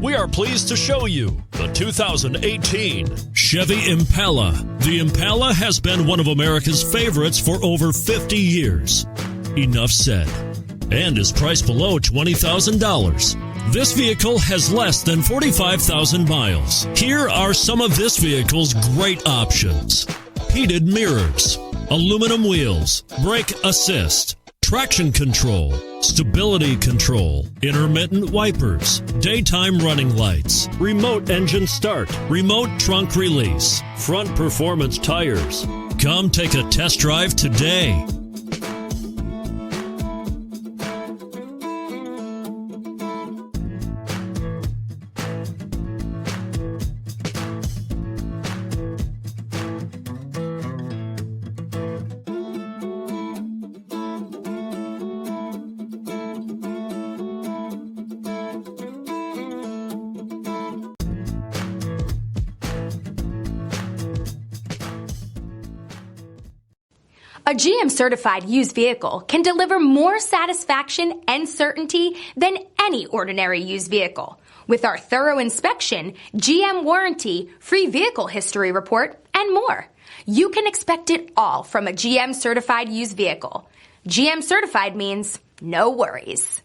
We are pleased to show you the 2018 Chevy Impala. The Impala has been one of America's favorites for over 50 years. Enough said. And is priced below $20,000. This vehicle has less than 45,000 miles. Here are some of this vehicle's great options: heated mirrors, aluminum wheels, brake assist, traction control, stability control, intermittent wipers, daytime running lights, remote engine start, remote trunk release, front performance tires. Come take a test drive today. A GM-certified used vehicle can deliver more satisfaction and certainty than any ordinary used vehicle. With our thorough inspection, GM warranty, free vehicle history report, and more. You can expect it all from a GM-certified used vehicle. GM-certified means no worries.